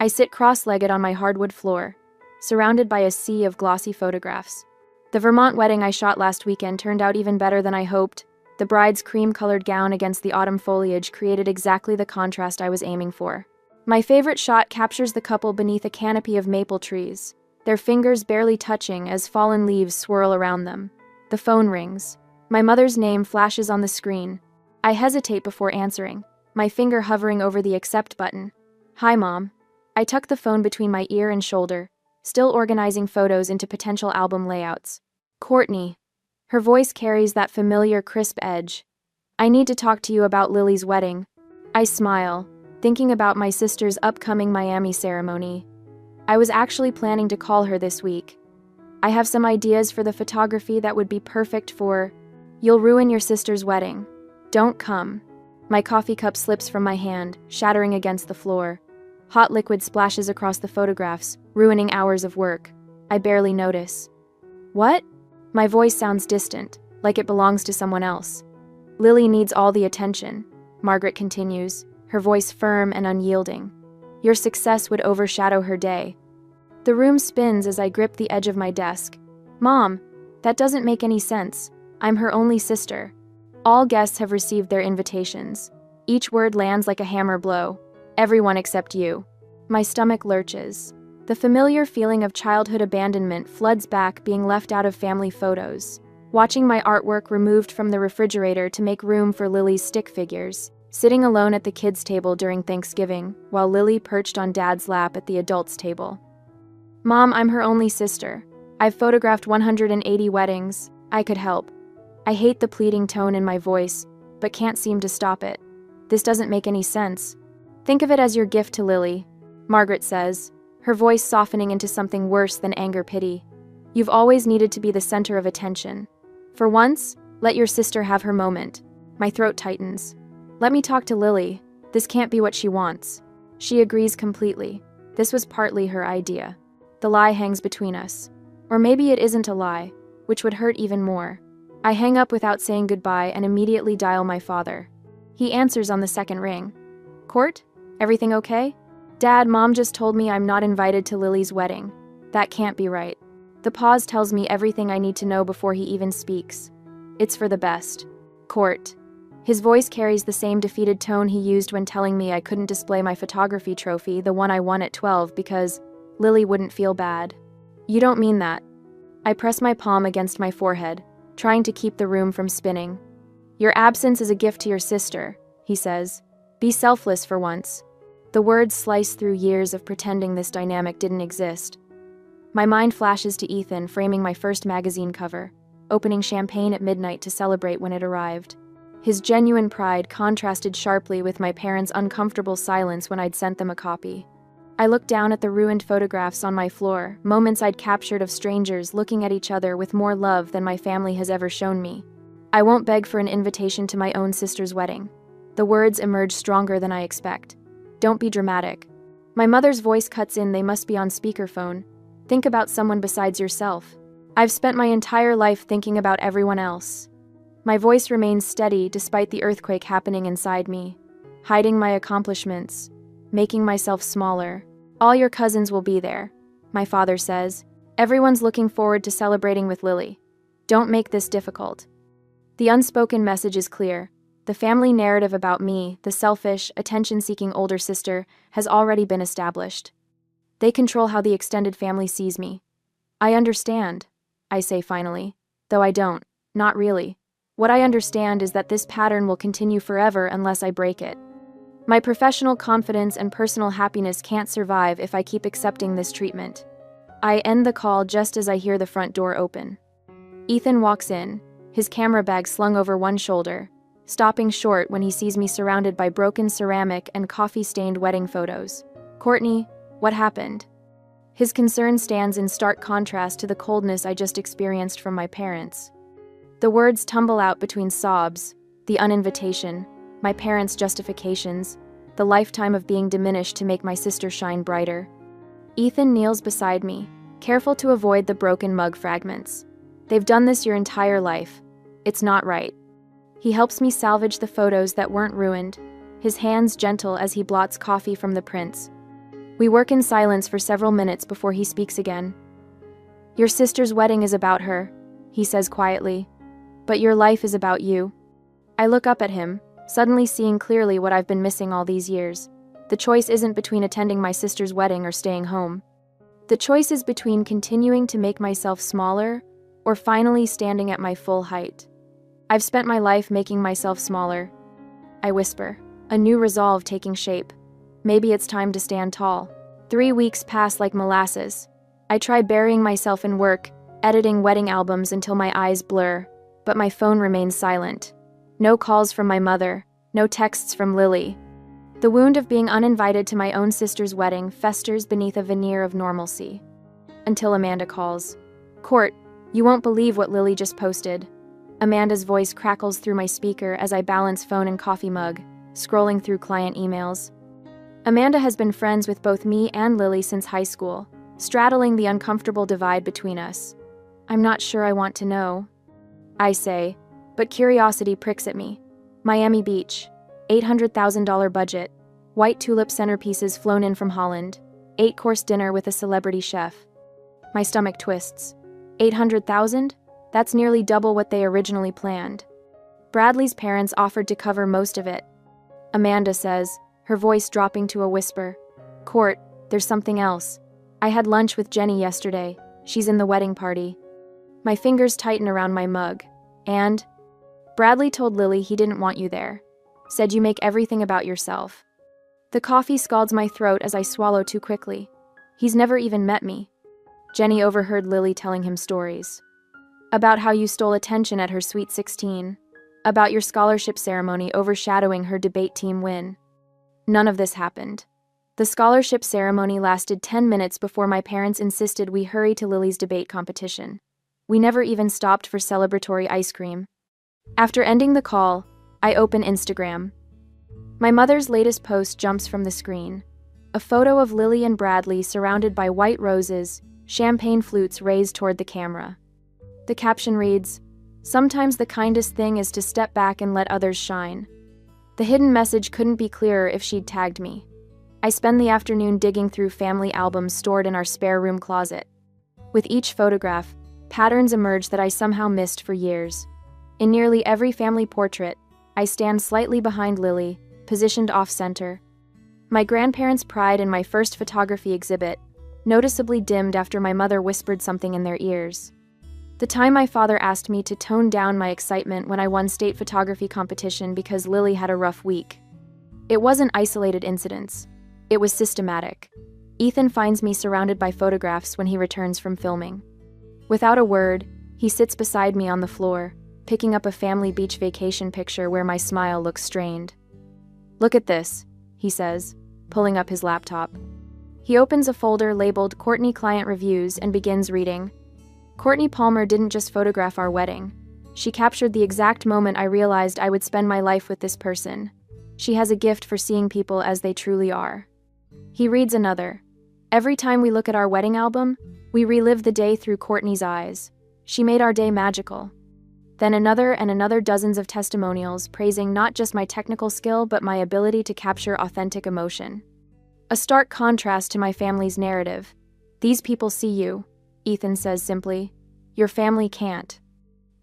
I sit cross-legged on my hardwood floor, surrounded by a sea of glossy photographs. The Vermont wedding I shot last weekend turned out even better than I hoped. The bride's cream-colored gown against the autumn foliage created exactly the contrast I was aiming for. My favorite shot captures the couple beneath a canopy of maple trees, their fingers barely touching as fallen leaves swirl around them. The phone rings. My mother's name flashes on the screen. I hesitate before answering, my finger hovering over the accept button. "Hi, Mom." I tuck the phone between my ear and shoulder, still organizing photos into potential album layouts. "Courtney." Her voice carries that familiar crisp edge. "I need to talk to you about Lily's wedding." I smile, thinking about my sister's upcoming Miami ceremony. I was actually planning to call her this week. "I have some ideas for the photography that would be perfect for..." "You'll ruin your sister's wedding. Don't come." My coffee cup slips from my hand, shattering against the floor. Hot liquid splashes across the photographs, ruining hours of work. I barely notice. "What?" My voice sounds distant, like it belongs to someone else. "Lily needs all the attention," Margaret continues, her voice firm and unyielding. "Your success would overshadow her day." The room spins as I grip the edge of my desk. "Mom, that doesn't make any sense. I'm her only sister. All guests have received their invitations." Each word lands like a hammer blow. "Everyone except you." My stomach lurches. The familiar feeling of childhood abandonment floods back, being left out of family photos. Watching my artwork removed from the refrigerator to make room for Lily's stick figures. Sitting alone at the kids' table during Thanksgiving, while Lily perched on Dad's lap at the adults' table. "Mom, I'm her only sister. I've photographed 180 weddings. I could help." I hate the pleading tone in my voice, but can't seem to stop it. "This doesn't make any sense." "Think of it as your gift to Lily," Margaret says, her voice softening into something worse than anger-pity. "You've always needed to be the center of attention. For once, let your sister have her moment." My throat tightens. "Let me talk to Lily. This can't be what she wants." She agrees completely. This was partly her idea. The lie hangs between us. Or maybe it isn't a lie, which would hurt even more. I hang up without saying goodbye and immediately dial my father. He answers on the second ring. "Court? Everything okay?" "Dad, Mom just told me I'm not invited to Lily's wedding. That can't be right." The pause tells me everything I need to know before he even speaks. "It's for the best." "Court." His voice carries the same defeated tone he used when telling me I couldn't display my photography trophy, the one I won at 12, because Lily wouldn't feel bad. "You don't mean that." I press my palm against my forehead, trying to keep the room from spinning. "Your absence is a gift to your sister," he says. "Be selfless for once." The words slice through years of pretending this dynamic didn't exist. My mind flashes to Ethan framing my first magazine cover, opening champagne at midnight to celebrate when it arrived. His genuine pride contrasted sharply with my parents' uncomfortable silence when I'd sent them a copy. I looked down at the ruined photographs on my floor, moments I'd captured of strangers looking at each other with more love than my family has ever shown me. "I won't beg for an invitation to my own sister's wedding." The words emerge stronger than I expect. "Don't be dramatic." My mother's voice cuts in. "They must be on speakerphone. Think about someone besides yourself." "I've spent my entire life thinking about everyone else." My voice remains steady despite the earthquake happening inside me, hiding my accomplishments, making myself smaller. "All your cousins will be there," my father says. "Everyone's looking forward to celebrating with Lily. Don't make this difficult." The unspoken message is clear. The family narrative about me, the selfish, attention-seeking older sister, has already been established. They control how the extended family sees me. "I understand," I say finally, though I don't, not really. What I understand is that this pattern will continue forever unless I break it. My professional confidence and personal happiness can't survive if I keep accepting this treatment. I end the call just as I hear the front door open. Ethan walks in, his camera bag slung over one shoulder, stopping short when he sees me surrounded by broken ceramic and coffee-stained wedding photos. "Courtney, what happened?" His concern stands in stark contrast to the coldness I just experienced from my parents. The words tumble out between sobs, the uninvitation, my parents' justifications, the lifetime of being diminished to make my sister shine brighter. Ethan kneels beside me, careful to avoid the broken mug fragments. "They've done this your entire life. It's not right." He helps me salvage the photos that weren't ruined, his hands gentle as he blots coffee from the prints. We work in silence for several minutes before he speaks again. "Your sister's wedding is about her," he says quietly. "But your life is about you." I look up at him, suddenly seeing clearly what I've been missing all these years. The choice isn't between attending my sister's wedding or staying home. The choice is between continuing to make myself smaller or finally standing at my full height. I've spent my life making myself smaller. I whisper, a new resolve taking shape. Maybe it's time to stand tall. 3 weeks pass like molasses. I try burying myself in work, editing wedding albums until my eyes blur, but my phone remains silent. No calls from my mother, no texts from Lily. The wound of being uninvited to my own sister's wedding festers beneath a veneer of normalcy. Until Amanda calls. "Court, you won't believe what Lily just posted." Amanda's voice crackles through my speaker as I balance phone and coffee mug, scrolling through client emails. Amanda has been friends with both me and Lily since high school, straddling the uncomfortable divide between us. "I'm not sure I want to know," I say, but curiosity pricks at me. Miami Beach, $800,000 budget, white tulip centerpieces flown in from Holland, 8-course dinner with a celebrity chef. My stomach twists. 800,000? That's nearly double what they originally planned. Bradley's parents offered to cover most of it. Amanda says, her voice dropping to a whisper. "Court, there's something else. I had lunch with Jenny yesterday. She's in the wedding party." My fingers tighten around my mug. "And?" "Bradley told Lily he didn't want you there. Said you make everything about yourself." The coffee scalds my throat as I swallow too quickly. He's never even met me. Jenny overheard Lily telling him stories. About how you stole attention at her Sweet 16. About your scholarship ceremony overshadowing her debate team win. None of this happened. The scholarship ceremony lasted 10 minutes before my parents insisted we hurry to Lily's debate competition. We never even stopped for celebratory ice cream. After ending the call, I open Instagram. My mother's latest post jumps from the screen. A photo of Lily and Bradley surrounded by white roses, champagne flutes raised toward the camera. The caption reads, "Sometimes the kindest thing is to step back and let others shine." The hidden message couldn't be clearer if she'd tagged me. I spend the afternoon digging through family albums stored in our spare room closet. With each photograph, patterns emerge that I somehow missed for years. In nearly every family portrait, I stand slightly behind Lily, positioned off-center. My grandparents' pride in my first photography exhibit, noticeably dimmed after my mother whispered something in their ears. The time my father asked me to tone down my excitement when I won state photography competition because Lily had a rough week. It wasn't isolated incidents. It was systematic. Ethan finds me surrounded by photographs when he returns from filming. Without a word, he sits beside me on the floor, picking up a family beach vacation picture where my smile looks strained. "Look at this," he says, pulling up his laptop. He opens a folder labeled Courtney Client Reviews and begins reading. Courtney Palmer didn't just photograph our wedding. She captured the exact moment I realized I would spend my life with this person. She has a gift for seeing people as they truly are. He reads another. Every time we look at our wedding album, we relive the day through Courtney's eyes. She made our day magical. Then another and another dozens of testimonials praising not just my technical skill but my ability to capture authentic emotion. A stark contrast to my family's narrative. "These people see you," Ethan says simply. "Your family can't."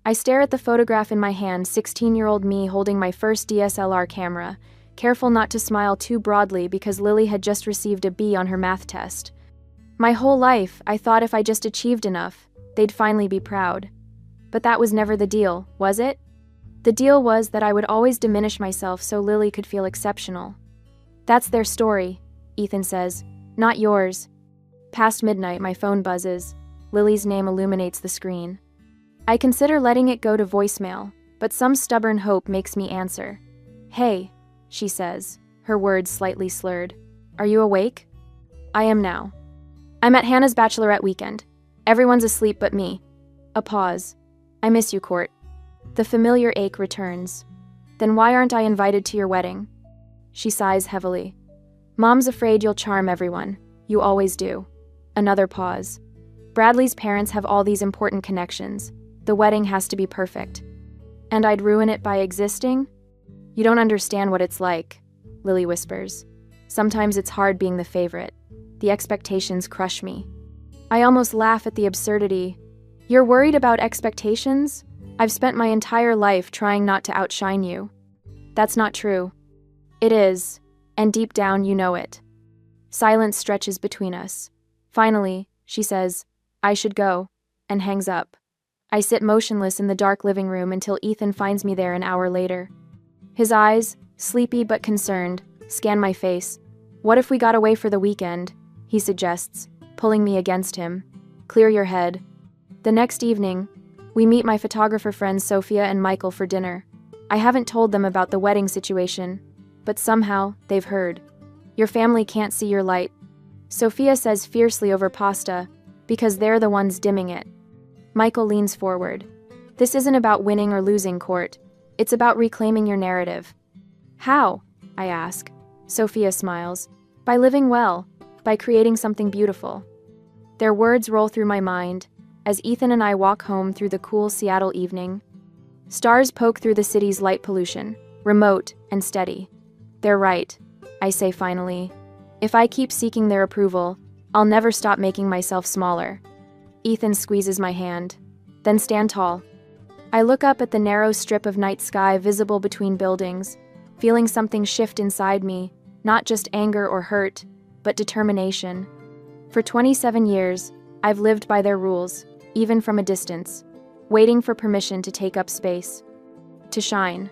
I stare at the photograph in my hand, 16-year-old me holding my first DSLR camera, careful not to smile too broadly because Lily had just received a B on her math test. My whole life, I thought if I just achieved enough, they'd finally be proud. But that was never the deal, was it? The deal was that I would always diminish myself so Lily could feel exceptional. "That's their story," Ethan says, "not yours." Past midnight, my phone buzzes. Lily's name illuminates the screen. I consider letting it go to voicemail, but some stubborn hope makes me answer. "Hey," she says, her words slightly slurred. "Are you awake?" I am now. "I'm at Hannah's bachelorette weekend. Everyone's asleep but me." A pause. "I miss you, Court." The familiar ache returns. "Then why aren't I invited to your wedding?" She sighs heavily. "Mom's afraid you'll charm everyone. You always do." Another pause. "Bradley's parents have all these important connections. The wedding has to be perfect. And I'd ruin it by existing?" "You don't understand what it's like," Lily whispers. "Sometimes it's hard being the favorite. the expectations crush me. I almost laugh at the absurdity. You're worried about expectations? I've spent my entire life trying not to outshine you. That's not true. It is, and deep down you know it. Silence stretches between us. Finally, she says, "I should go," and hangs up. I sit motionless in the dark living room until Ethan finds me there an hour later. His eyes, sleepy but concerned, scan my face. "What if we got away for the weekend?" he suggests, pulling me against him. "Clear your head." The next evening, we meet my photographer friends Sophia and Michael for dinner. I haven't told them about the wedding situation, but somehow they've heard. "Your family can't see your light," Sophia says fiercely over pasta, because they're the ones dimming it. Michael leans forward. "This isn't about winning or losing, Court. It's about reclaiming your narrative." "How?" I ask. Sophia smiles. "By living well, by creating something beautiful." Their words roll through my mind as Ethan and I walk home through the cool Seattle evening. Stars poke through the city's light pollution, remote and steady. "They're right," I say finally. "If I keep seeking their approval, I'll never stop making myself smaller." Ethan squeezes my hand. "Then stand tall." I look up at the narrow strip of night sky visible between buildings, feeling something shift inside me, not just anger or hurt, but determination. For 27 years, I've lived by their rules, even from a distance, waiting for permission to take up space, to shine.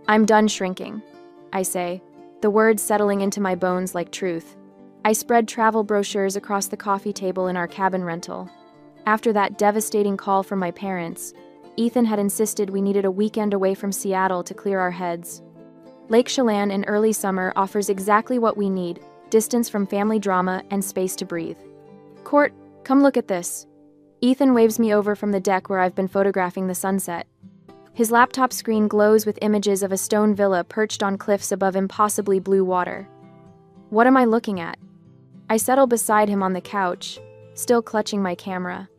"I'm done shrinking," I say, the words settling into my bones like truth. I spread travel brochures across the coffee table in our cabin rental. After that devastating call from my parents, Ethan had insisted we needed a weekend away from Seattle to clear our heads. Lake Chelan in early summer offers exactly what we need: distance from family drama and space to breathe. "Court, come look at this." Ethan waves me over from the deck where I've been photographing the sunset. His laptop screen glows with images of a stone villa perched on cliffs above impossibly blue water. What am I looking at? I settle beside him on the couch, still clutching my camera.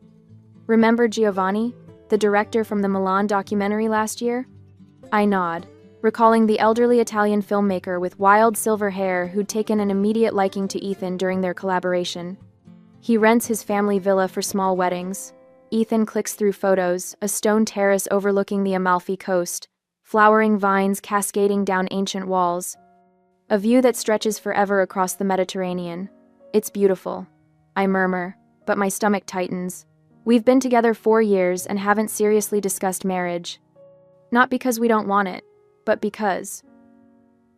"Remember Giovanni, the director from the Milan documentary last year?" I nod, recalling the elderly Italian filmmaker with wild silver hair who'd taken an immediate liking to Ethan during their collaboration. He rents his family villa for small weddings. Ethan clicks through photos, a stone terrace overlooking the Amalfi Coast, flowering vines cascading down ancient walls. A view that stretches forever across the Mediterranean. "It's beautiful," I murmur, but my stomach tightens. We've been together 4 years and haven't seriously discussed marriage. Not because we don't want it, but because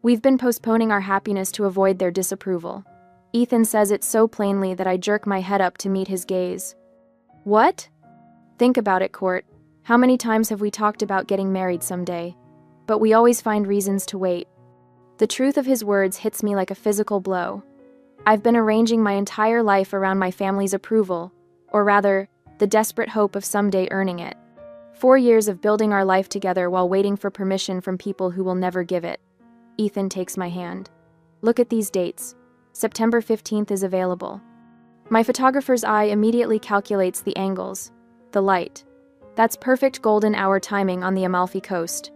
we've been postponing our happiness to avoid their disapproval. Ethan says it so plainly that I jerk my head up to meet his gaze. "What?" "Think about it, Court. How many times have we talked about getting married someday? But we always find reasons to wait." The truth of his words hits me like a physical blow. I've been arranging my entire life around my family's approval, or rather, the desperate hope of someday earning it. 4 years of building our life together while waiting for permission from people who will never give it. Ethan takes my hand. "Look at these dates. September 15th is available." My photographer's eye immediately calculates the angles, the light. That's perfect golden hour timing on the Amalfi Coast.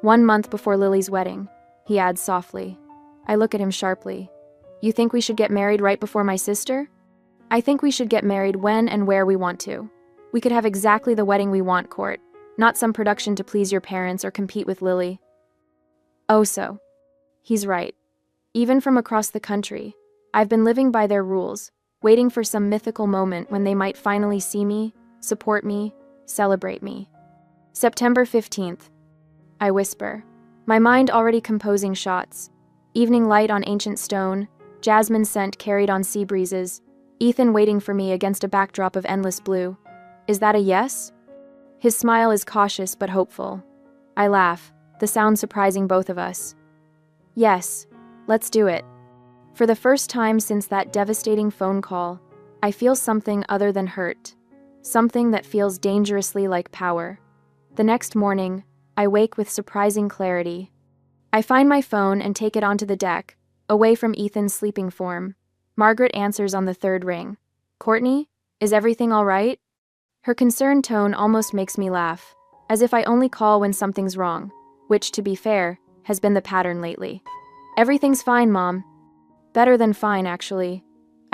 1 month before Lily's wedding, he adds softly. I look at him sharply. "You think we should get married right before my sister?" "I think we should get married when and where we want to. We could have exactly the wedding we want, Court, not some production to please your parents or compete with Lily." Oh, so. He's right. Even from across the country, I've been living by their rules, waiting for some mythical moment when they might finally see me, support me, celebrate me. September 15th. I whisper, my mind already composing shots. Evening light on ancient stone, jasmine scent carried on sea breezes, Ethan waiting for me against a backdrop of endless blue. Is that a yes? His smile is cautious but hopeful. I laugh, the sound surprising both of us. Yes, let's do it. For the first time since that devastating phone call, I feel something other than hurt. Something that feels dangerously like power. The next morning, I wake with surprising clarity. I find my phone and take it onto the deck, away from Ethan's sleeping form. Margaret answers on the third ring. "Courtney, is everything all right?" Her concerned tone almost makes me laugh, as if I only call when something's wrong, which, to be fair, has been the pattern lately. "Everything's fine, Mom." Better than fine, actually.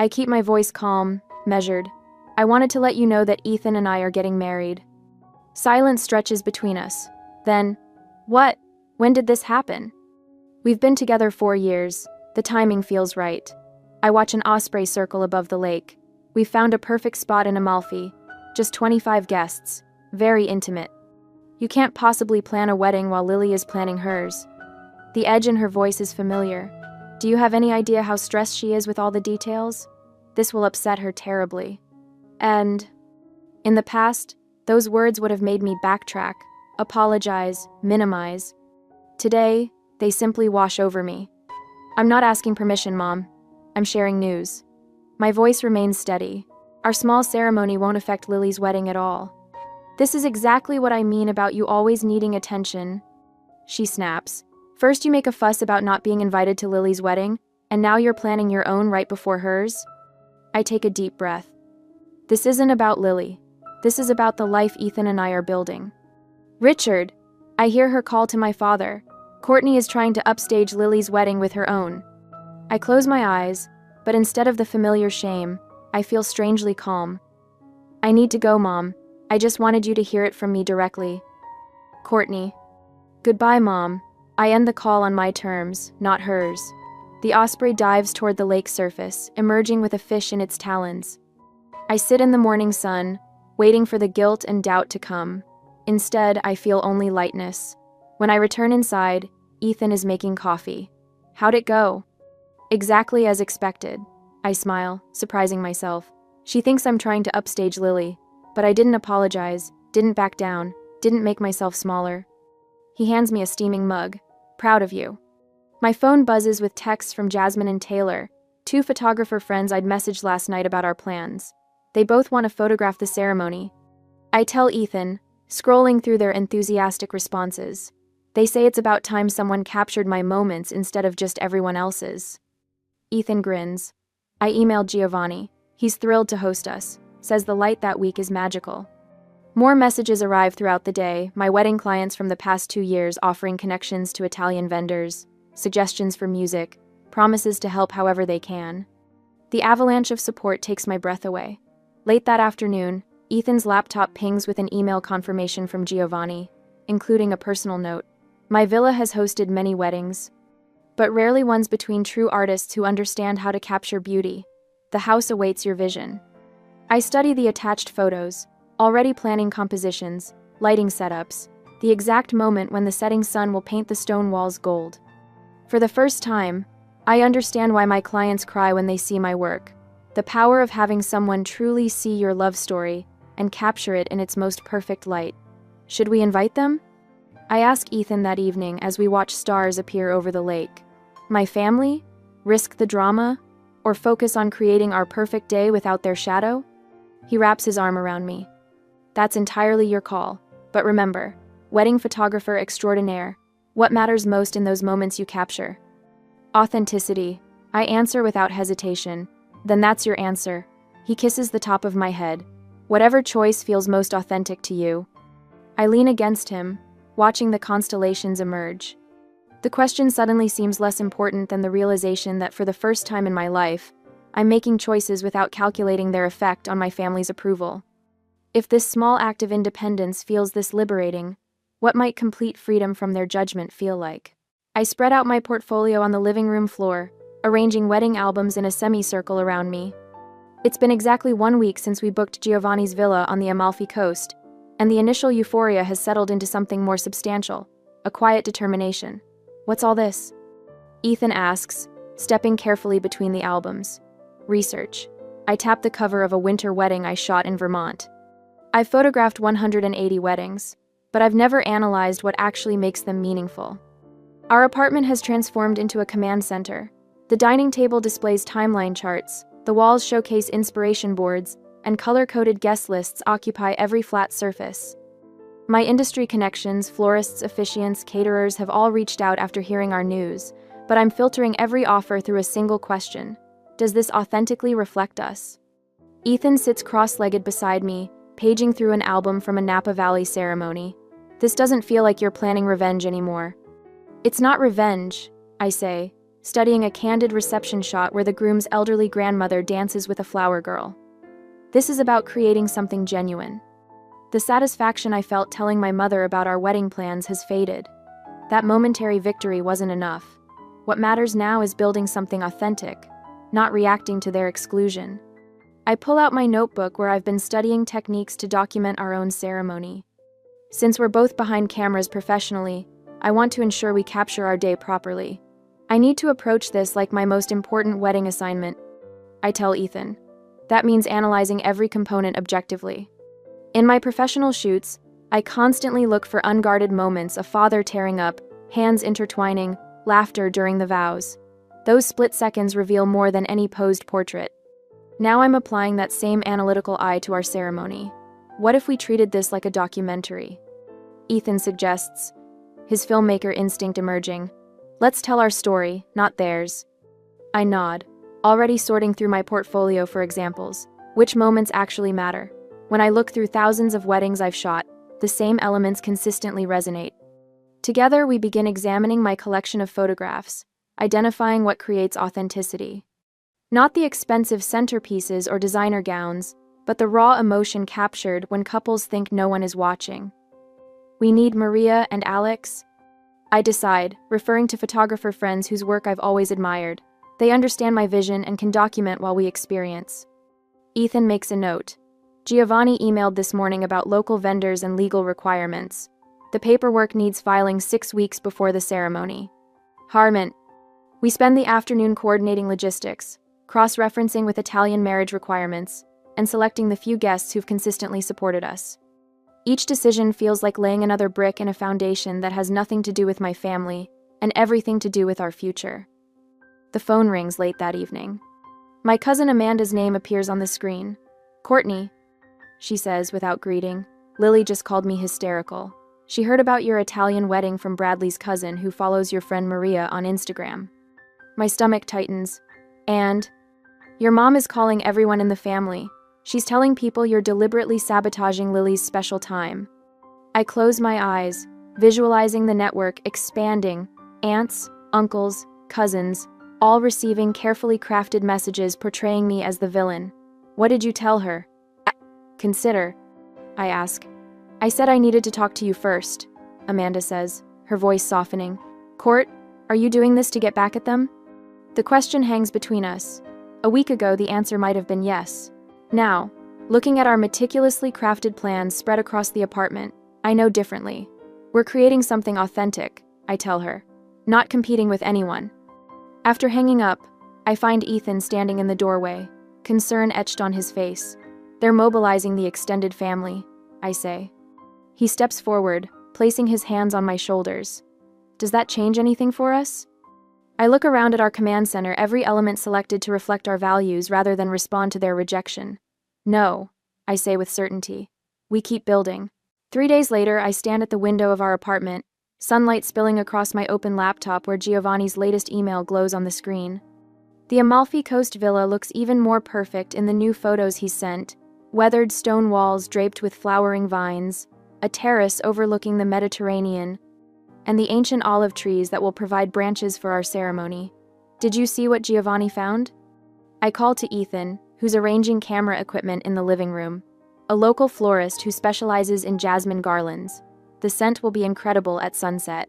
I keep my voice calm, measured. I wanted to let you know that Ethan and I are getting married. Silence stretches between us. Then, what? When did this happen? We've been together 4 years. The timing feels right. I watch an osprey circle above the lake. We've found a perfect spot in Amalfi. Just 25 guests. Very intimate. You can't possibly plan a wedding while Lily is planning hers. The edge in her voice is familiar. Do you have any idea how stressed she is with all the details? This will upset her terribly. And in the past, those words would have made me backtrack, apologize, minimize. Today, they simply wash over me. I'm not asking permission, Mom. I'm sharing news. My voice remains steady. Our small ceremony won't affect Lily's wedding at all. This is exactly what I mean about you always needing attention. She snaps. First you make a fuss about not being invited to Lily's wedding, and now you're planning your own right before hers? I take a deep breath. This isn't about Lily. This is about the life Ethan and I are building. Richard! I hear her call to my father. Courtney is trying to upstage Lily's wedding with her own. I close my eyes, but instead of the familiar shame, I feel strangely calm. I need to go, Mom. I just wanted you to hear it from me directly. Courtney. Goodbye, Mom. I end the call on my terms, not hers. The osprey dives toward the lake surface, emerging with a fish in its talons. I sit in the morning sun, waiting for the guilt and doubt to come. Instead, I feel only lightness. When I return inside, Ethan is making coffee. How'd it go? Exactly as expected. I smile, surprising myself. She thinks I'm trying to upstage Lily, but I didn't apologize, didn't back down, didn't make myself smaller. He hands me a steaming mug. Proud of you. My phone buzzes with texts from Jasmine and Taylor, 2 photographer friends I'd messaged last night about our plans. They both want to photograph the ceremony. I tell Ethan, scrolling through their enthusiastic responses. They say it's about time someone captured my moments instead of just everyone else's. Ethan grins. I emailed Giovanni. He's thrilled to host us. Says the light that week is magical. More messages arrive throughout the day, my wedding clients from the past 2 years offering connections to Italian vendors, suggestions for music, promises to help however they can. The avalanche of support takes my breath away. Late that afternoon, Ethan's laptop pings with an email confirmation from Giovanni, including a personal note. My villa has hosted many weddings, but rarely ones between true artists who understand how to capture beauty. The house awaits your vision. I study the attached photos, already planning compositions, lighting setups, the exact moment when the setting sun will paint the stone walls gold. For the first time, I understand why my clients cry when they see my work. The power of having someone truly see your love story and capture it in its most perfect light. Should we invite them? I ask Ethan that evening as we watch stars appear over the lake. My family? Risk the drama? Or focus on creating our perfect day without their shadow? He wraps his arm around me. That's entirely your call. But remember, wedding photographer extraordinaire, what matters most in those moments you capture? Authenticity. I answer without hesitation. Then that's your answer. He kisses the top of my head. Whatever choice feels most authentic to you. I lean against him, watching the constellations emerge. The question suddenly seems less important than the realization that for the first time in my life, I'm making choices without calculating their effect on my family's approval. If this small act of independence feels this liberating, what might complete freedom from their judgment feel like? I spread out my portfolio on the living room floor, arranging wedding albums in a semicircle around me. It's been exactly 1 week since we booked Giovanni's villa on the Amalfi coast, and the initial euphoria has settled into something more substantial, a quiet determination. What's all this? Ethan asks, stepping carefully between the albums. Research. I tap the cover of a winter wedding I shot in Vermont. I've photographed 180 weddings, but I've never analyzed what actually makes them meaningful. Our apartment has transformed into a command center. The dining table displays timeline charts, the walls showcase inspiration boards, and color-coded guest lists occupy every flat surface. My industry connections, florists, officiants, caterers have all reached out after hearing our news, but I'm filtering every offer through a single question. Does this authentically reflect us? Ethan sits cross-legged beside me, paging through an album from a Napa Valley ceremony. This doesn't feel like you're planning revenge anymore. It's not revenge, I say. studying a candid reception shot where the groom's elderly grandmother dances with a flower girl. This is about creating something genuine. The satisfaction I felt telling my mother about our wedding plans has faded. That momentary victory wasn't enough. What matters now is building something authentic, not reacting to their exclusion. I pull out my notebook where I've been studying techniques to document our own ceremony. Since we're both behind cameras professionally, I want to ensure we capture our day properly. I need to approach this like my most important wedding assignment, I tell Ethan. That means analyzing every component objectively. In my professional shoots, I constantly look for unguarded moments, a father tearing up, hands intertwining, laughter during the vows. Those split seconds reveal more than any posed portrait. Now I'm applying that same analytical eye to our ceremony. What if we treated this like a documentary? Ethan suggests, his filmmaker instinct emerging. Let's tell our story, not theirs. I nod, already sorting through my portfolio for examples. Which moments actually matter? When I look through thousands of weddings I've shot, the same elements consistently resonate. Together, we begin examining my collection of photographs, identifying what creates authenticity. Not the expensive centerpieces or designer gowns, but the raw emotion captured when couples think no one is watching. We need Maria and Alex. I decide, referring to photographer friends whose work I've always admired. They understand my vision and can document while we experience. Ethan makes a note. Giovanni emailed this morning about local vendors and legal requirements. The paperwork needs filing 6 weeks before the ceremony. Harmon. We spend the afternoon coordinating logistics, cross-referencing with Italian marriage requirements, and selecting the few guests who've consistently supported us. Each decision feels like laying another brick in a foundation that has nothing to do with my family and everything to do with our future. The phone rings late that evening. My cousin Amanda's name appears on the screen. Courtney, she says without greeting. Lily just called me hysterical. She heard about your Italian wedding from Bradley's cousin who follows your friend Maria on Instagram. My stomach tightens. And? Your mom is calling everyone in the family. She's telling people you're deliberately sabotaging Lily's special time. I close my eyes, visualizing the network expanding, aunts, uncles, cousins, all receiving carefully crafted messages portraying me as the villain. What did you tell her? Consider, I ask. I said I needed to talk to you first, Amanda says, her voice softening. Court, are you doing this to get back at them? The question hangs between us. A week ago, the answer might have been yes. Now, looking at our meticulously crafted plans spread across the apartment, I know differently. We're creating something authentic, I tell her, not competing with anyone. After hanging up, I find Ethan standing in the doorway, concern etched on his face. They're mobilizing the extended family, I say. He steps forward, placing his hands on my shoulders. Does that change anything for us? I look around at our command center, every element selected to reflect our values rather than respond to their rejection. No, I say with certainty. We keep building. 3 days later, I stand at the window of our apartment, sunlight spilling across my open laptop where Giovanni's latest email glows on the screen. The Amalfi Coast villa looks even more perfect in the new photos he sent, weathered stone walls draped with flowering vines, a terrace overlooking the Mediterranean, and the ancient olive trees that will provide branches for our ceremony. Did you see what Giovanni found? I call to Ethan, who's arranging camera equipment in the living room, a local florist who specializes in jasmine garlands. The scent will be incredible at sunset.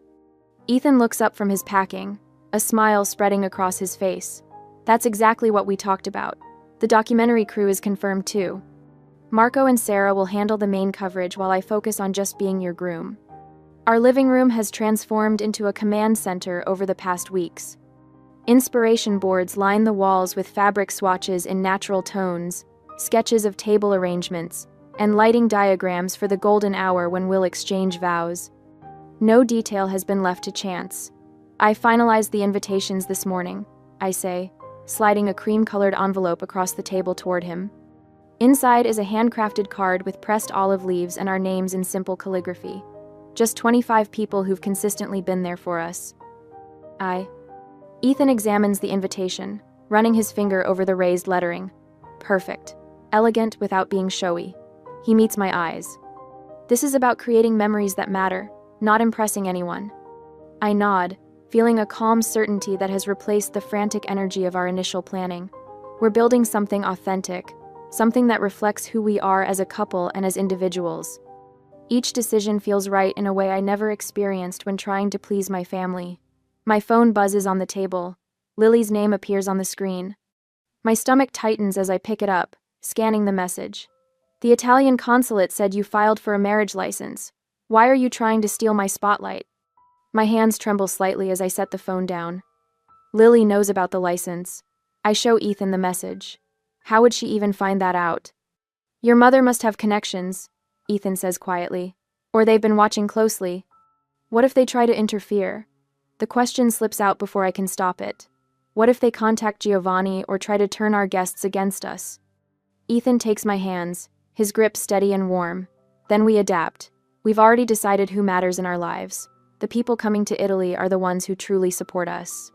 Ethan looks up from his packing, a smile spreading across his face. That's exactly what we talked about. The documentary crew is confirmed too. Marco and Sarah will handle the main coverage while I focus on just being your groom. Our living room has transformed into a command center over the past weeks. Inspiration boards line the walls with fabric swatches in natural tones, sketches of table arrangements, and lighting diagrams for the golden hour when we'll exchange vows. No detail has been left to chance. I finalized the invitations this morning, I say, sliding a cream-colored envelope across the table toward him. Inside is a handcrafted card with pressed olive leaves and our names in simple calligraphy. Just 25 people who've consistently been there for us. Ethan examines the invitation, running his finger over the raised lettering. Perfect. Elegant without being showy. He meets my eyes. This is about creating memories that matter, not impressing anyone. I nod, feeling a calm certainty that has replaced the frantic energy of our initial planning. We're building something authentic, something that reflects who we are as a couple and as individuals. Each decision feels right in a way I never experienced when trying to please my family. My phone buzzes on the table. Lily's name appears on the screen. My stomach tightens as I pick it up, scanning the message. The Italian consulate said you filed for a marriage license. Why are you trying to steal my spotlight? My hands tremble slightly as I set the phone down. Lily knows about the license. I show Ethan the message. How would she even find that out? Your mother must have connections, Ethan says quietly. Or they've been watching closely. What if they try to interfere? The question slips out before I can stop it. What if they contact Giovanni or try to turn our guests against us? Ethan takes my hands, his grip steady and warm. Then we adapt. We've already decided who matters in our lives. The people coming to Italy are the ones who truly support us.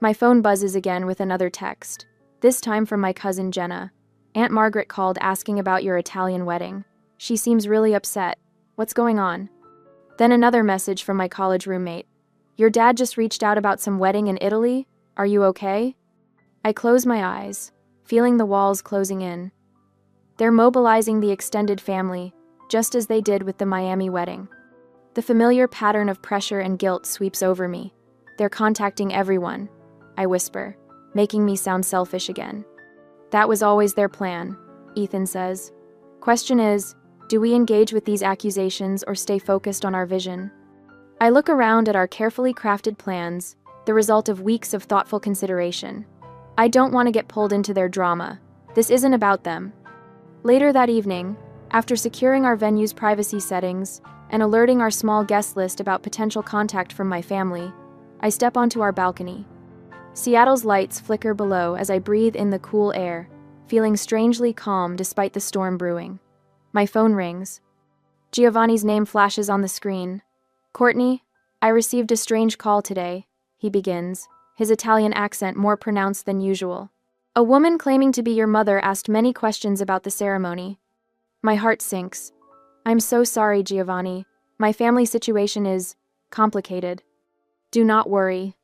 My phone buzzes again with another text, this time from my cousin Jenna. Aunt Margaret called asking about your Italian wedding. She seems really upset. What's going on? Then another message from my college roommate. Your dad just reached out about some wedding in Italy? Are you okay? I close my eyes, feeling the walls closing in. They're mobilizing the extended family, just as they did with the Miami wedding. The familiar pattern of pressure and guilt sweeps over me. They're contacting everyone, I whisper, making me sound selfish again. That was always their plan, Ethan says. Question is, do we engage with these accusations or stay focused on our vision? I look around at our carefully crafted plans, the result of weeks of thoughtful consideration. I don't want to get pulled into their drama. This isn't about them. Later that evening, after securing our venue's privacy settings and alerting our small guest list about potential contact from my family, I step onto our balcony. Seattle's lights flicker below as I breathe in the cool air, feeling strangely calm despite the storm brewing. My phone rings. Giovanni's name flashes on the screen. Courtney, I received a strange call today, he begins, his Italian accent more pronounced than usual. A woman claiming to be your mother asked many questions about the ceremony. My heart sinks. I'm so sorry, Giovanni. My family situation is complicated. Do not worry,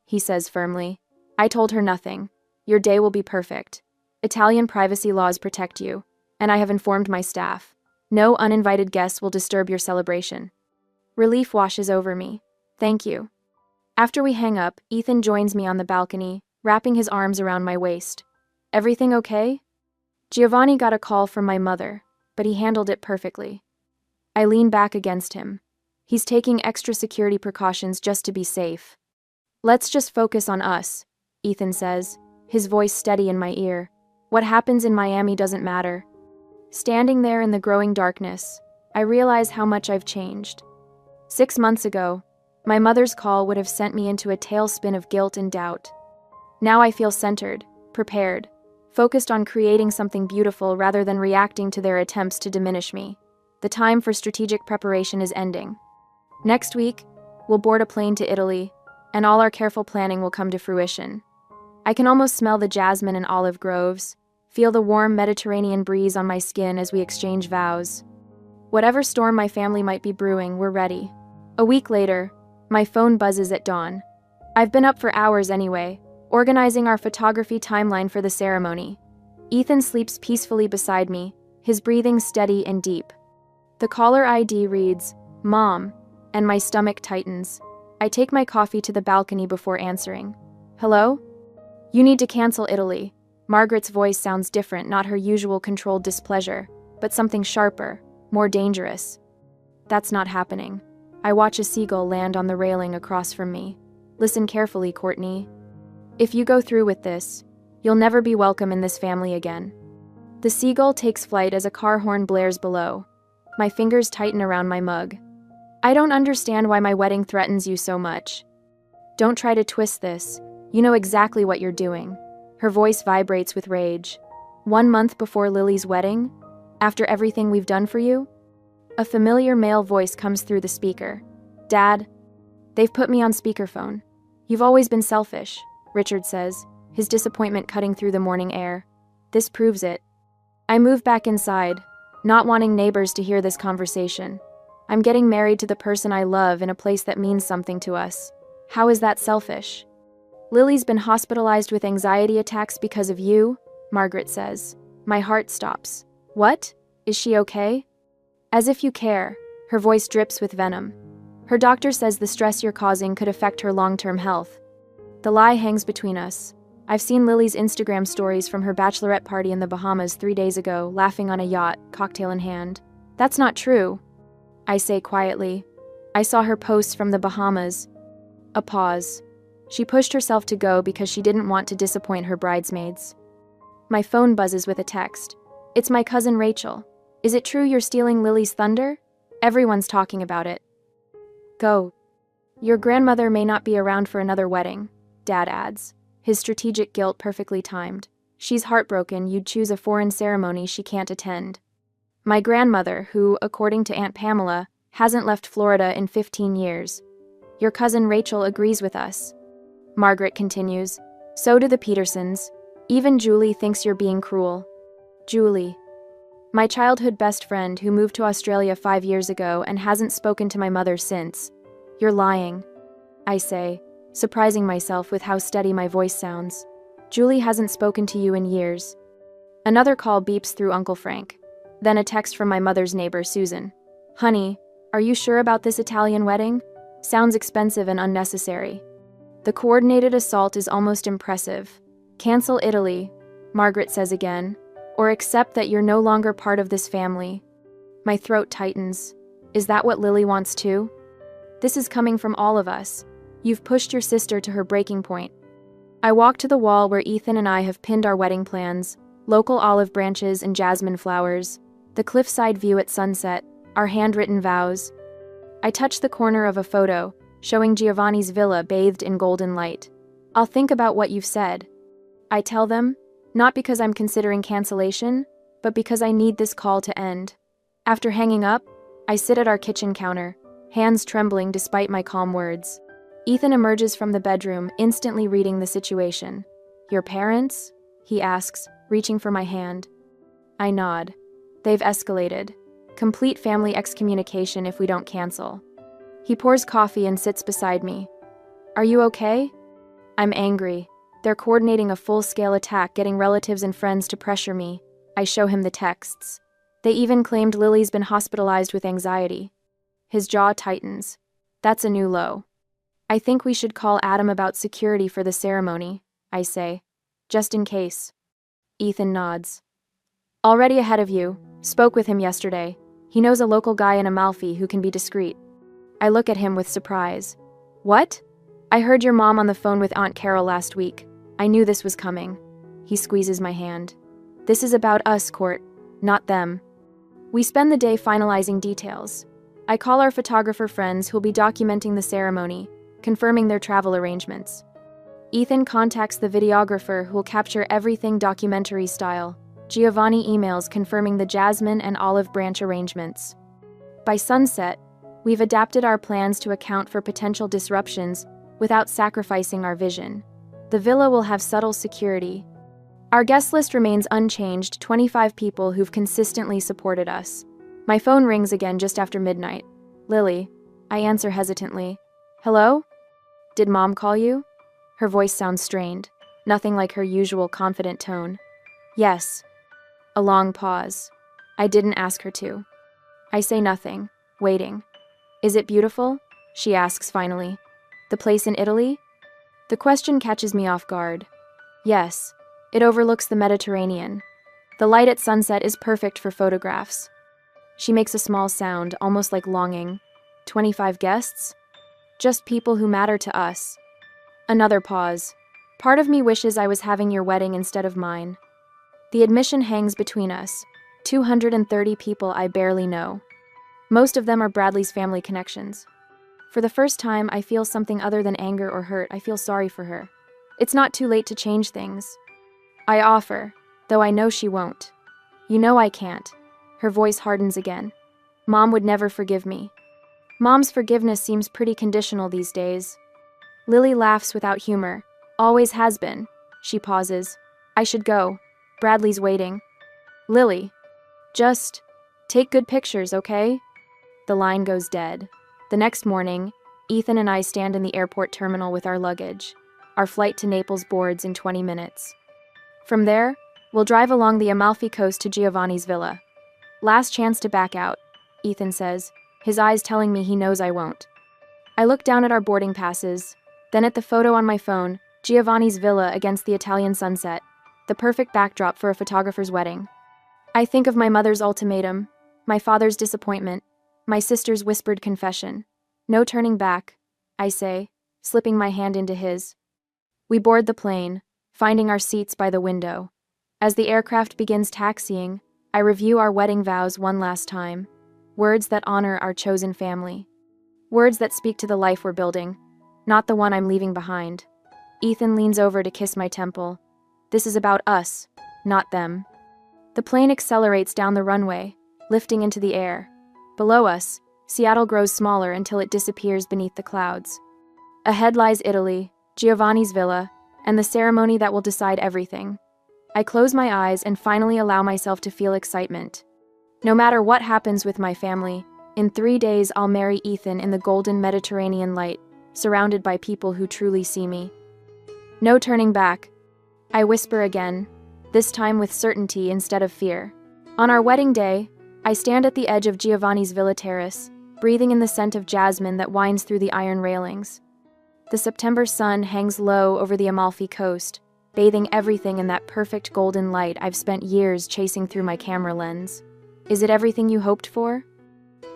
he says firmly. I told her nothing. Your day will be perfect. Italian privacy laws protect you, and I have informed my staff. No uninvited guests will disturb your celebration. Relief washes over me. Thank you. After we hang up, Ethan joins me on the balcony, wrapping his arms around my waist. Everything okay? Giovanni got a call from my mother, but he handled it perfectly. I lean back against him. He's taking extra security precautions just to be safe. Let's just focus on us, Ethan says, his voice steady in my ear. What happens in Miami doesn't matter. Standing there in the growing darkness, I realize how much I've changed. 6 months ago, my mother's call would have sent me into a tailspin of guilt and doubt. Now I feel centered, prepared, focused on creating something beautiful rather than reacting to their attempts to diminish me. The time for strategic preparation is ending. Next week, we'll board a plane to Italy, and all our careful planning will come to fruition. I can almost smell the jasmine and olive groves, feel the warm Mediterranean breeze on my skin as we exchange vows. Whatever storm my family might be brewing, we're ready. A week later, my phone buzzes at dawn. I've been up for hours anyway, organizing our photography timeline for the ceremony. Ethan sleeps peacefully beside me, his breathing steady and deep. The caller ID reads, Mom, and my stomach tightens. I take my coffee to the balcony before answering. Hello? You need to cancel Italy. Margaret's voice sounds different, not her usual controlled displeasure, but something sharper, more dangerous. That's not happening. I watch a seagull land on the railing across from me. Listen carefully, Courtney. If you go through with this, you'll never be welcome in this family again. The seagull takes flight as a car horn blares below. My fingers tighten around my mug. I don't understand why my wedding threatens you so much. Don't try to twist this. You know exactly what you're doing. Her voice vibrates with rage. 1 month before Lily's wedding? After everything we've done for you? A familiar male voice comes through the speaker. Dad. They've put me on speakerphone. You've always been selfish, Richard says, his disappointment cutting through the morning air. This proves it. I move back inside, not wanting neighbors to hear this conversation. I'm getting married to the person I love in a place that means something to us. How is that selfish? Lily's been hospitalized with anxiety attacks because of you, Margaret says. My heart stops. What? Is she okay? As if you care. Her voice drips with venom. Her doctor says the stress you're causing could affect her long-term health. The lie hangs between us. I've seen Lily's Instagram stories from her bachelorette party in the Bahamas 3 days ago, laughing on a yacht, cocktail in hand. That's not true, I say quietly. I saw her posts from the Bahamas. A pause. She pushed herself to go because she didn't want to disappoint her bridesmaids. My phone buzzes with a text. It's my cousin Rachel. Is it true you're stealing Lily's thunder? Everyone's talking about it. Go. Your grandmother may not be around for another wedding, Dad adds, his strategic guilt perfectly timed. She's heartbroken you'd choose a foreign ceremony she can't attend. My grandmother, who, according to Aunt Pamela, hasn't left Florida in 15 years. Your cousin Rachel agrees with us. Margaret continues. So do the Petersons. Even Julie thinks you're being cruel. Julie. My childhood best friend who moved to Australia 5 years ago and hasn't spoken to my mother since. You're lying, I say, surprising myself with how steady my voice sounds. Julie hasn't spoken to you in years. Another call beeps through Uncle Frank. Then a text from my mother's neighbor, Susan. Honey, are you sure about this Italian wedding? Sounds expensive and unnecessary. The coordinated assault is almost impressive. Cancel Italy, Margaret says again, or accept that you're no longer part of this family. My throat tightens. Is that what Lily wants too? This is coming from all of us. You've pushed your sister to her breaking point. I walk to the wall where Ethan and I have pinned our wedding plans, local olive branches and jasmine flowers, the cliffside view at sunset, our handwritten vows. I touch the corner of a photo, showing Giovanni's villa bathed in golden light. I'll think about what you've said. I tell them, not because I'm considering cancellation, but because I need this call to end. After hanging up, I sit at our kitchen counter, hands trembling despite my calm words. Ethan emerges from the bedroom, instantly reading the situation. Your parents? He asks, reaching for my hand. I nod. They've escalated. Complete family excommunication if we don't cancel. He pours coffee and sits beside me. Are you okay? I'm angry. They're coordinating a full-scale attack, getting relatives and friends to pressure me. I show him the texts. They even claimed Lily's been hospitalized with anxiety. His jaw tightens. That's a new low. I think we should call Adam about security for the ceremony, I say. Just in case. Ethan nods. Already ahead of you. Spoke with him yesterday. He knows a local guy in Amalfi who can be discreet. I look at him with surprise. What? I heard your mom on the phone with Aunt Carol last week. I knew this was coming. He squeezes my hand. This is about us, Court, not them. We spend the day finalizing details. I call our photographer friends who'll be documenting the ceremony, confirming their travel arrangements. Ethan contacts the videographer who'll capture everything documentary style. Giovanni emails confirming the jasmine and olive branch arrangements. By sunset, we've adapted our plans to account for potential disruptions without sacrificing our vision. The villa will have subtle security. Our guest list remains unchanged, 25 people who've consistently supported us. My phone rings again just after midnight. Lily. I answer hesitantly. Hello? Did Mom call you? Her voice sounds strained, nothing like her usual confident tone. Yes. A long pause. I didn't ask her to. I say nothing, waiting. Is it beautiful? She asks finally. The place in Italy? The question catches me off guard. Yes, it overlooks the Mediterranean. The light at sunset is perfect for photographs. She makes a small sound, almost like longing. 25 guests? Just people who matter to us. Another pause. Part of me wishes I was having your wedding instead of mine. The admission hangs between us. 230 people I barely know. Most of them are Bradley's family connections. For the first time, I feel something other than anger or hurt. I feel sorry for her. It's not too late to change things. I offer, though I know she won't. You know I can't. Her voice hardens again. Mom would never forgive me. Mom's forgiveness seems pretty conditional these days. Lily laughs without humor. Always has been. She pauses. I should go. Bradley's waiting. Lily. Just take good pictures, okay? The line goes dead. The next morning, Ethan and I stand in the airport terminal with our luggage. Our flight to Naples boards in 20 minutes. From there, we'll drive along the Amalfi Coast to Giovanni's villa. Last chance to back out, Ethan says, his eyes telling me he knows I won't. I look down at our boarding passes, then at the photo on my phone, Giovanni's villa against the Italian sunset, the perfect backdrop for a photographer's wedding. I think of my mother's ultimatum, my father's disappointment, my sister's whispered confession. No turning back, I say, slipping my hand into his. We board the plane, finding our seats by the window. As the aircraft begins taxiing, I review our wedding vows one last time. Words that honor our chosen family. Words that speak to the life we're building, not the one I'm leaving behind. Ethan leans over to kiss my temple. This is about us, not them. The plane accelerates down the runway, lifting into the air. Below us, Seattle grows smaller until it disappears beneath the clouds. Ahead lies Italy, Giovanni's villa, and the ceremony that will decide everything. I close my eyes and finally allow myself to feel excitement. No matter what happens with my family, in 3 days I'll marry Ethan in the golden Mediterranean light, surrounded by people who truly see me. No turning back. I whisper again, this time with certainty instead of fear. On our wedding day, I stand at the edge of Giovanni's villa terrace, breathing in the scent of jasmine that winds through the iron railings. The September sun hangs low over the Amalfi Coast, bathing everything in that perfect golden light I've spent years chasing through my camera lens. Is it everything you hoped for?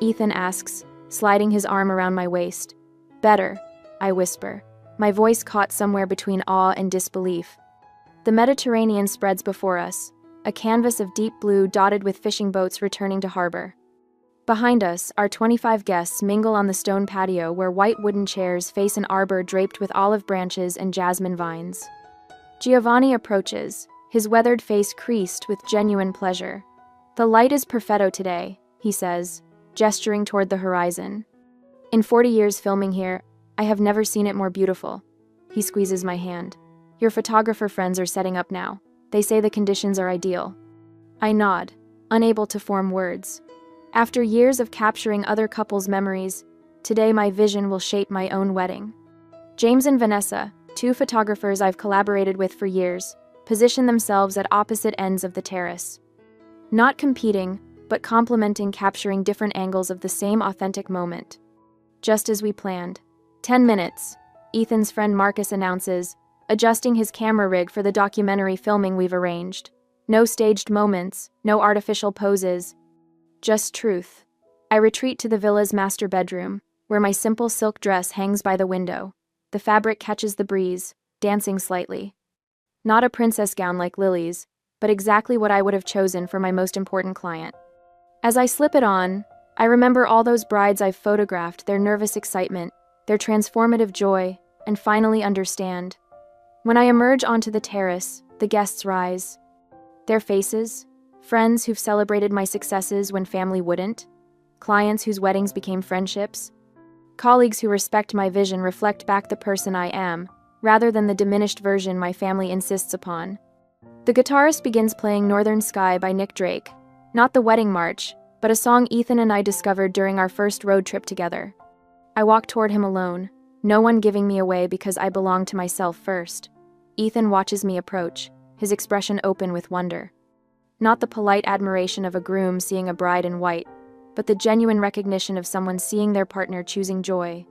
Ethan asks, sliding his arm around my waist. Better, I whisper, my voice caught somewhere between awe and disbelief. The Mediterranean spreads before us, a canvas of deep blue dotted with fishing boats returning to harbor. Behind us, our 25 guests mingle on the stone patio where white wooden chairs face an arbor draped with olive branches and jasmine vines. Giovanni approaches, his weathered face creased with genuine pleasure. The light is perfetto today, he says, gesturing toward the horizon. In 40 years filming here, I have never seen it more beautiful. He squeezes my hand. Your photographer friends are setting up now. They say the conditions are ideal. I nod, unable to form words. After years of capturing other couples' memories, today my vision will shape my own wedding. James and Vanessa, 2 photographers I've collaborated with for years, position themselves at opposite ends of the terrace. Not competing, but complementing, capturing different angles of the same authentic moment. Just as we planned. 10 minutes, Ethan's friend Marcus announces, adjusting his camera rig for the documentary filming we've arranged. No staged moments, no artificial poses. Just truth. I retreat to the villa's master bedroom, where my simple silk dress hangs by the window. The fabric catches the breeze, dancing slightly. Not a princess gown like Lily's, but exactly what I would have chosen for my most important client. As I slip it on, I remember all those brides I've photographed, their nervous excitement, their transformative joy, and finally understand. When I emerge onto the terrace, the guests rise. Their faces, friends who've celebrated my successes when family wouldn't, clients whose weddings became friendships, colleagues who respect my vision reflect back the person I am, rather than the diminished version my family insists upon. The guitarist begins playing Northern Sky by Nick Drake, not the wedding march, but a song Ethan and I discovered during our first road trip together. I walk toward him alone, no one giving me away because I belong to myself first. Ethan watches me approach, his expression open with wonder. Not the polite admiration of a groom seeing a bride in white, but the genuine recognition of someone seeing their partner choosing joy.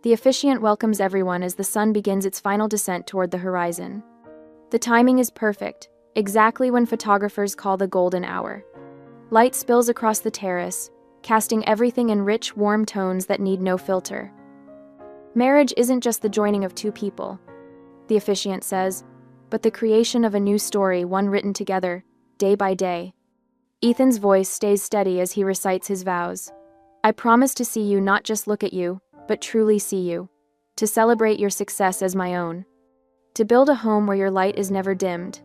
The officiant welcomes everyone as the sun begins its final descent toward the horizon. The timing is perfect, exactly when photographers call the golden hour. Light spills across the terrace, casting everything in rich, warm tones that need no filter. Marriage isn't just the joining of 2 people, the officiant says, but the creation of a new story, one written together, day by day. Ethan's voice stays steady as he recites his vows. I promise to see you, not just look at you, but truly see you. To celebrate your success as my own. To build a home where your light is never dimmed.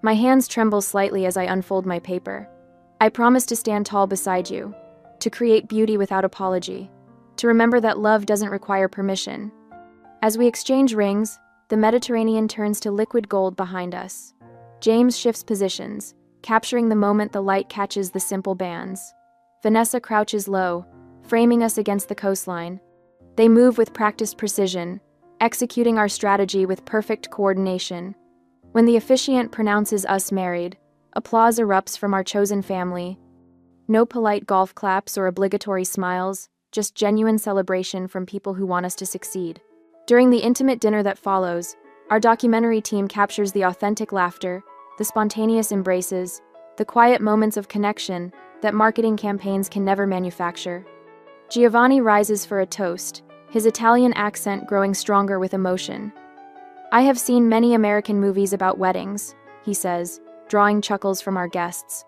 My hands tremble slightly as I unfold my paper. I promise to stand tall beside you. To create beauty without apology. To remember that love doesn't require permission. As we exchange rings, the Mediterranean turns to liquid gold behind us. James shifts positions, capturing the moment the light catches the simple bands. Vanessa crouches low, framing us against the coastline. They move with practiced precision, executing our strategy with perfect coordination. When the officiant pronounces us married, applause erupts from our chosen family. No polite golf claps or obligatory smiles, just genuine celebration from people who want us to succeed. During the intimate dinner that follows, our documentary team captures the authentic laughter, the spontaneous embraces, the quiet moments of connection that marketing campaigns can never manufacture. Giovanni rises for a toast, his Italian accent growing stronger with emotion. "I have seen many American movies about weddings," he says, drawing chuckles from our guests.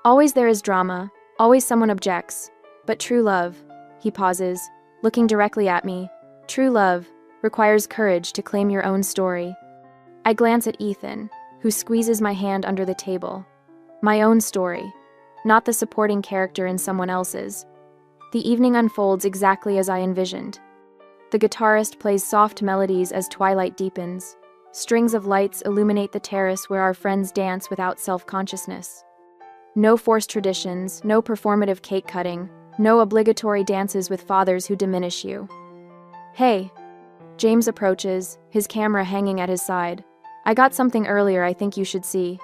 "Always there is drama, always someone objects. But true love," he pauses, looking directly at me, "true love requires courage to claim your own story." I glance at Ethan, who squeezes my hand under the table. My own story, not the supporting character in someone else's. The evening unfolds exactly as I envisioned. The guitarist plays soft melodies as twilight deepens. Strings of lights illuminate the terrace where our friends dance without self-consciousness. No forced traditions, no performative cake cutting, no obligatory dances with fathers who diminish you. "Hey." James approaches, his camera hanging at his side. "I got something earlier I think you should see."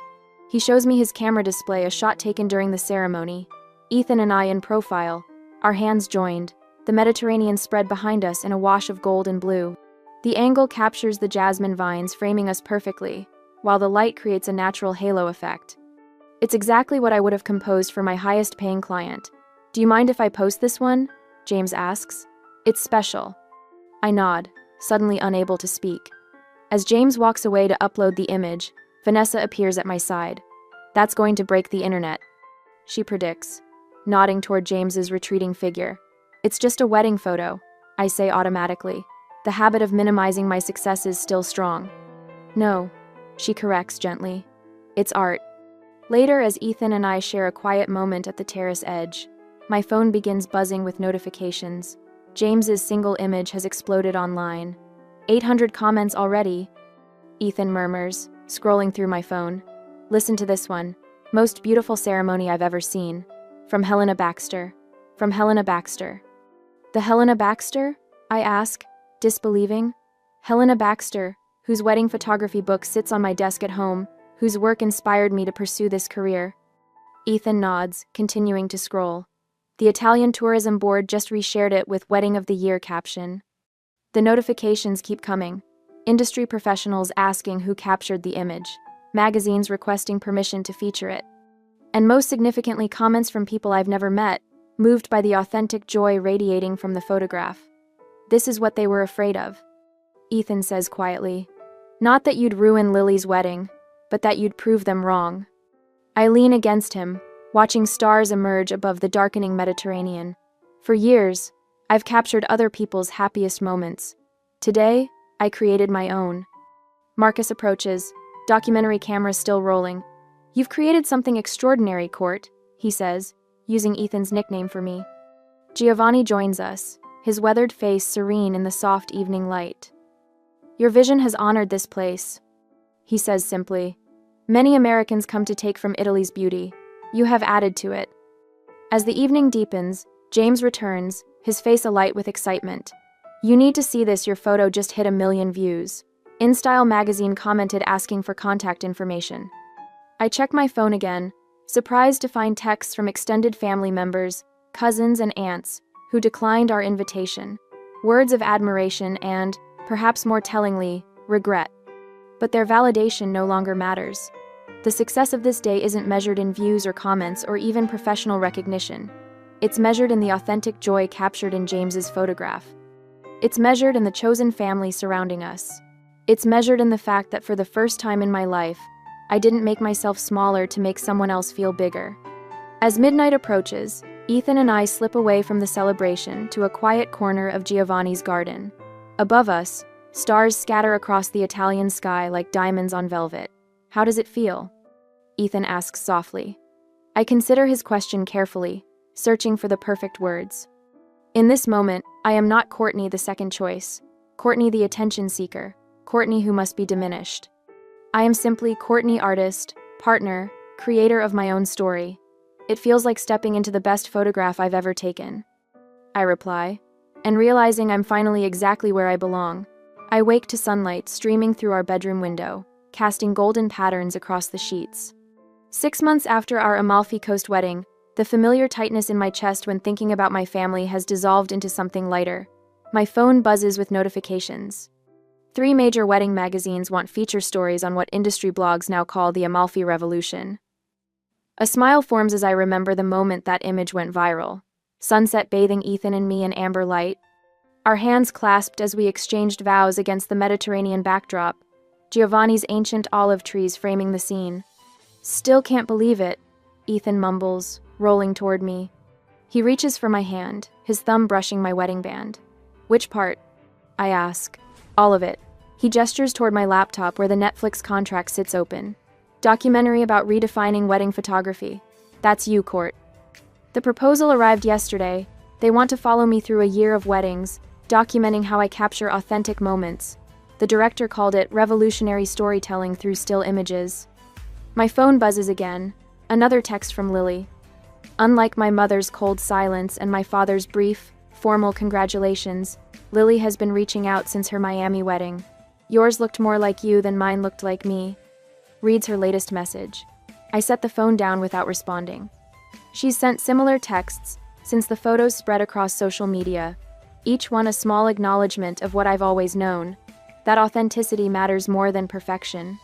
He shows me his camera display, a shot taken during the ceremony. Ethan and I in profile, our hands joined, the Mediterranean spread behind us in a wash of gold and blue. The angle captures the jasmine vines framing us perfectly, while the light creates a natural halo effect. It's exactly what I would have composed for my highest paying client. "Do you mind if I post this one?" James asks. "It's special." I nod, suddenly unable to speak. As James walks away to upload the image, Vanessa appears at my side. "That's going to break the internet," she predicts, nodding toward James's retreating figure. "It's just a wedding photo," I say automatically. The habit of minimizing my success is still strong. "No," she corrects gently. "It's art." Later, as Ethan and I share a quiet moment at the terrace edge, my phone begins buzzing with notifications. James's single image has exploded online. 800 comments already. Ethan murmurs, scrolling through my phone. "Listen to this one. Most beautiful ceremony I've ever seen. From Helena Baxter. From Helena Baxter." "The Helena Baxter?" I ask, disbelieving. "Helena Baxter, whose wedding photography book sits on my desk at home, whose work inspired me to pursue this career." Ethan nods, continuing to scroll. "The Italian Tourism Board just reshared it with Wedding of the Year caption." The notifications keep coming. Industry professionals asking who captured the image. Magazines requesting permission to feature it. And most significantly, comments from people I've never met, moved by the authentic joy radiating from the photograph. "This is what they were afraid of," Ethan says quietly. "Not that you'd ruin Lily's wedding, but that you'd prove them wrong." I lean against him, watching stars emerge above the darkening Mediterranean. For years, I've captured other people's happiest moments. Today, I created my own. Marcus approaches, documentary camera still rolling. "You've created something extraordinary, Court," he says, using Ethan's nickname for me. Giovanni joins us, his weathered face serene in the soft evening light. "Your vision has honored this place," he says simply. "Many Americans come to take from Italy's beauty. You have added to it." As the evening deepens, James returns, his face alight with excitement. "You need to see this, your photo just hit 1 million views." InStyle magazine commented asking for contact information. I check my phone again, surprised to find texts from extended family members, cousins and aunts, who declined our invitation. Words of admiration and, perhaps more tellingly, regret. But their validation no longer matters. The success of this day isn't measured in views or comments or even professional recognition. It's measured in the authentic joy captured in James's photograph. It's measured in the chosen family surrounding us. It's measured in the fact that for the first time in my life, I didn't make myself smaller to make someone else feel bigger. As midnight approaches, Ethan and I slip away from the celebration to a quiet corner of Giovanni's garden. Above us, stars scatter across the Italian sky like diamonds on velvet. "How does it feel?" Ethan asks softly. I consider his question carefully, searching for the perfect words. In this moment, I am not Courtney, the second choice. Courtney, the attention seeker. Courtney who must be diminished. I am simply Courtney, artist, partner, creator of my own story. It feels like stepping into the best photograph I've ever taken. I reply. and realizing I'm finally exactly where I belong. I wake to sunlight streaming through our bedroom window, casting golden patterns across the sheets. 6 months after our Amalfi Coast wedding, the familiar tightness in my chest when thinking about my family has dissolved into something lighter. My phone buzzes with notifications. 3 major wedding magazines want feature stories on what industry blogs now call the Amalfi Revolution. A smile forms as I remember the moment that image went viral. Sunset bathing Ethan and me in amber light. Our hands clasped as we exchanged vows against the Mediterranean backdrop. Giovanni's ancient olive trees framing the scene. "Still can't believe it," Ethan mumbles, rolling toward me. He reaches for my hand, his thumb brushing my wedding band. "Which part?" I ask. "All of it." He gestures toward my laptop where the Netflix contract sits open. "Documentary about redefining wedding photography. That's you, Court." The proposal arrived yesterday. They want to follow me through a year of weddings, documenting how I capture authentic moments. The director called it revolutionary storytelling through still images. My phone buzzes again, another text from Lily. Unlike my mother's cold silence and my father's brief, formal congratulations, Lily has been reaching out since her Miami wedding. "Yours looked more like you than mine looked like me," reads her latest message. I set the phone down without responding. She's sent similar texts since the photos spread across social media, each one a small acknowledgement of what I've always known, that authenticity matters more than perfection.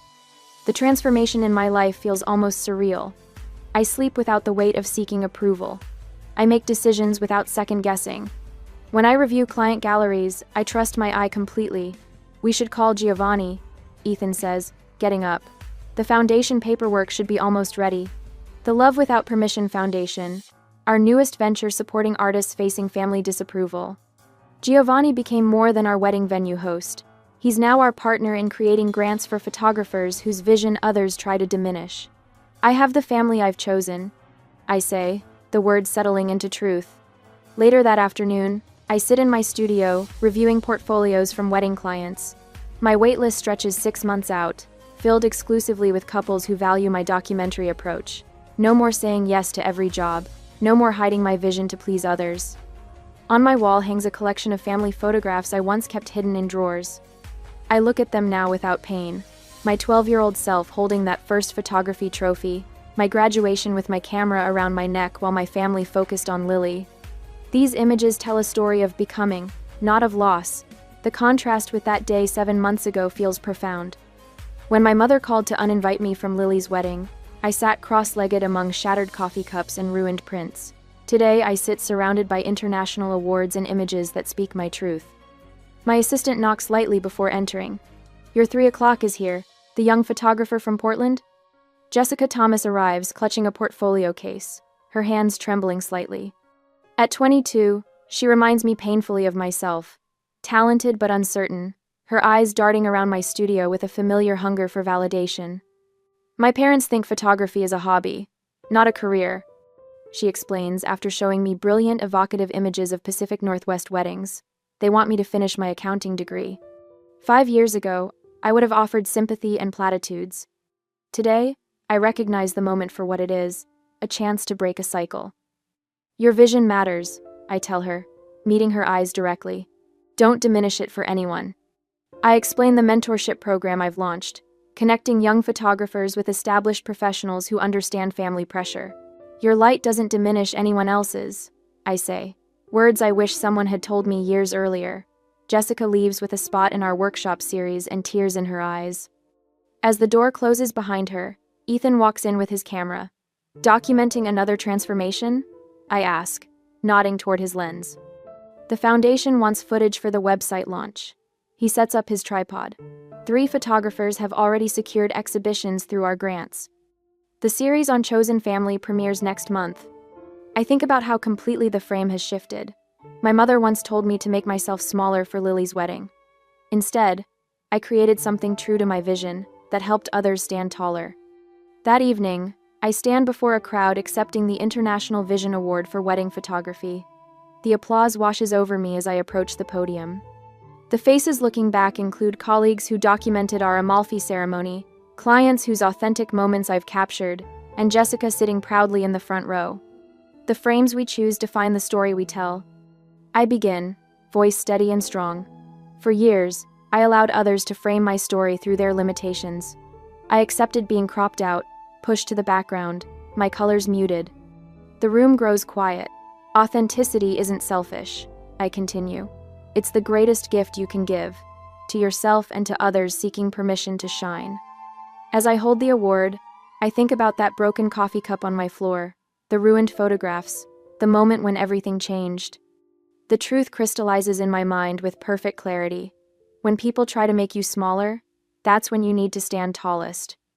The transformation in my life feels almost surreal. I sleep without the weight of seeking approval. I make decisions without second-guessing. When I review client galleries, I trust my eye completely. "We should call Giovanni," Ethan says, getting up. "The foundation paperwork should be almost ready." The Love Without Permission Foundation, our newest venture supporting artists facing family disapproval. Giovanni became more than our wedding venue host. He's now our partner in creating grants for photographers whose vision others try to diminish. "I have the family I've chosen," I say, the words settling into truth. Later that afternoon, I sit in my studio, reviewing portfolios from wedding clients. My waitlist stretches 6 months out, filled exclusively with couples who value my documentary approach. No more saying yes to every job, no more hiding my vision to please others. On my wall hangs a collection of family photographs I once kept hidden in drawers. I look at them now without pain. My 12-year-old self holding that first photography trophy, my graduation with my camera around my neck while my family focused on Lily. These images tell a story of becoming, not of loss. The contrast with that day 7 months ago feels profound. When my mother called to uninvite me from Lily's wedding, I sat cross-legged among shattered coffee cups and ruined prints. Today, I sit surrounded by international awards and images that speak my truth. My assistant knocks lightly before entering. "Your 3 o'clock is here, the young photographer from Portland?" Jessica Thomas arrives, clutching a portfolio case, her hands trembling slightly. At 22, she reminds me painfully of myself. Talented but uncertain, her eyes darting around my studio with a familiar hunger for validation. "My parents think photography is a hobby, not a career," she explains after showing me brilliant, evocative images of Pacific Northwest weddings. "They want me to finish my accounting degree." 5 years ago, I would have offered sympathy and platitudes. Today, I recognize the moment for what it is, a chance to break a cycle. "Your vision matters," I tell her, meeting her eyes directly. "Don't diminish it for anyone." I explain the mentorship program I've launched, connecting young photographers with established professionals who understand family pressure. "Your light doesn't diminish anyone else's," I say. Words I wish someone had told me years earlier. Jessica leaves with a spot in our workshop series and tears in her eyes. As the door closes behind her, Ethan walks in with his camera. "Documenting another transformation?" I ask, nodding toward his lens. "The foundation wants footage for the website launch." He sets up his tripod. 3 photographers have already secured exhibitions through our grants. The series on Chosen Family premieres next month. I think about how completely the frame has shifted. My mother once told me to make myself smaller for Lily's wedding. Instead, I created something true to my vision that helped others stand taller. That evening, I stand before a crowd accepting the International Vision Award for Wedding Photography. The applause washes over me as I approach the podium. The faces looking back include colleagues who documented our Amalfi ceremony, clients whose authentic moments I've captured, and Jessica sitting proudly in the front row. The frames we choose define the story we tell. I begin, voice steady and strong. For years, I allowed others to frame my story through their limitations. I accepted being cropped out, pushed to the background, my colors muted. The room grows quiet. Authenticity isn't selfish, I continue. It's the greatest gift you can give, to yourself and to others seeking permission to shine. As I hold the award, I think about that broken coffee cup on my floor, the ruined photographs, the moment when everything changed. The truth crystallizes in my mind with perfect clarity. When people try to make you smaller, that's when you need to stand tallest.